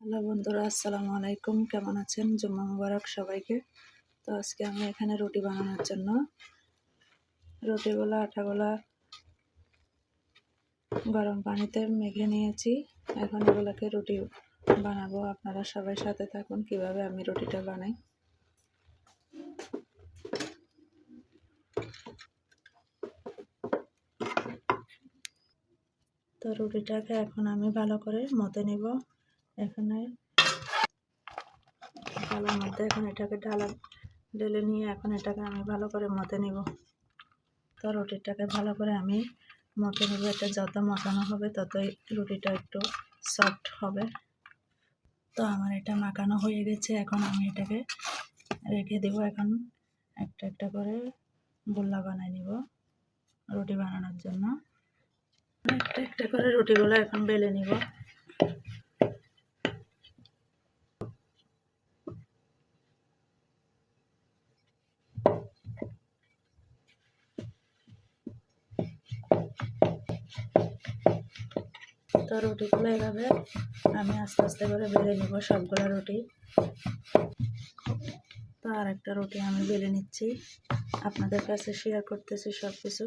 Hello বন্ধুরা, আসসালামু আলাইকুম। কেমন আছেন? জুম্মা মুবারক সবাইকে। তো আজকে আমি এখানে রুটি বানানোর জন্য আটাগুলা গরম পানিতে মেখে নিয়েছি। এখন এগুলোকে রুটি বানাবো। আপনারা সবাই সাথে থাকুন কিভাবে আমি রুটিটা বানাই। তো রুটিটাকে এখন আমি ভালো করে মতে নিব। এখানে ভালোর মধ্যে এখন এটাকে ঢেলে নিয়ে এখন এটাকে আমি ভালো করে মতে নিব। তো রুটিটাকে ভালো করে আমি মতে নেব। এটা যত মাখানো হবে ততই রুটিটা একটু সফট হবে। তো আমার এটা মাখানো হয়ে গেছে। এখন আমি এটাকে রেখে দেব। এখন একটা একটা করে গোল্লা বানিয়ে নিব রুটি বানানোর জন্য। একটা একটা করে রুটিগুলো এখন বেলে নিব। তো রুটিগুলো এভাবে আমি আস্তে আস্তে করে বেলে নিব সবগুলো রুটি। তো আর একটা রুটি আমি বেলে নিচ্ছি, আপনাদের কাছে শেয়ার করতেছি সব কিছু।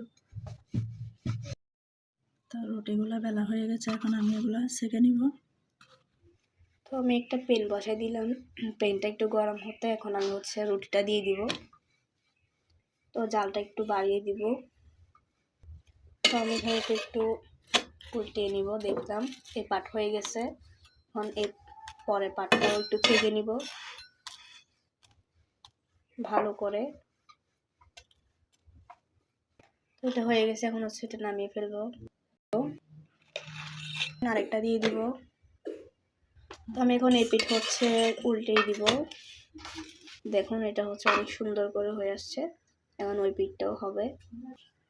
তো রুটিগুলো বেলা হয়ে গেছে, এখন আমি এগুলো সেঁকে নিব। তো আমি একটা পেন বসাই দিলাম, পেনটা একটু গরম হতে এখন আমি রুটিটা দিয়ে দিব। তো জালটা একটু বাড়িয়ে দিব। তো আমি এখানে একটু উল্টে নিব। দেখলাম এই পাট হয়ে গেছে, এখন এর পরের পাটটাও একটু ছেঁকে নিব ভালো করে। তো এটা হয়ে গেছে, এখন এটা নামিয়ে ফেলবো। আরেকটা দিয়ে দিব। তো আমি এখন এই পিঠ উল্টেই দিব। দেখুন এটা অনেক সুন্দর করে হয়ে আসছে। এখন ওই পিঠটাও হবে।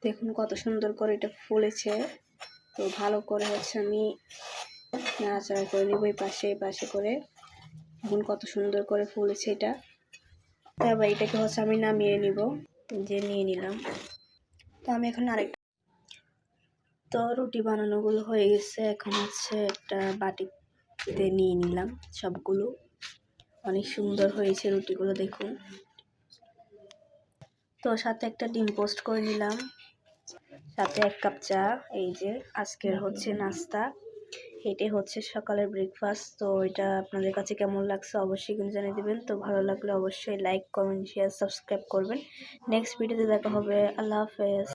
দেখুন কত সুন্দর করে এটা ফুলেছে। তো ভালো করে আমি নাড়াচাড়া করে নিব এই পাশে করে। দেখুন কত সুন্দর করে ফুলেছে এটা। তারপর এটাকে আমি নামিয়ে নিব। নিয়ে নিলাম। তো আমি এখন আরেকটা। তো রুটি বানানোগুলো হয়ে গেছে, এখন একটা বাটিতে নিয়ে নিলাম সবগুলো। অনেক সুন্দর হয়েছে রুটিগুলো দেখুন। তো সাথে একটা ডিম পোস্ট করে নিলাম, সাথে 1 কাপ চা। এই যে আজকের নাস্তা, এটাই সকালের ব্রেকফাস্ট। তো এটা আপনাদের কাছে কেমন লাগছে অবশ্যই কিন্তু জানিয়ে দেবেন। তো ভালো লাগলে অবশ্যই লাইক, কমেন্ট, শেয়ার, সাবস্ক্রাইব করবেন। নেক্সট ভিডিওতে দেখা হবে। আল্লাহ হাফেজ।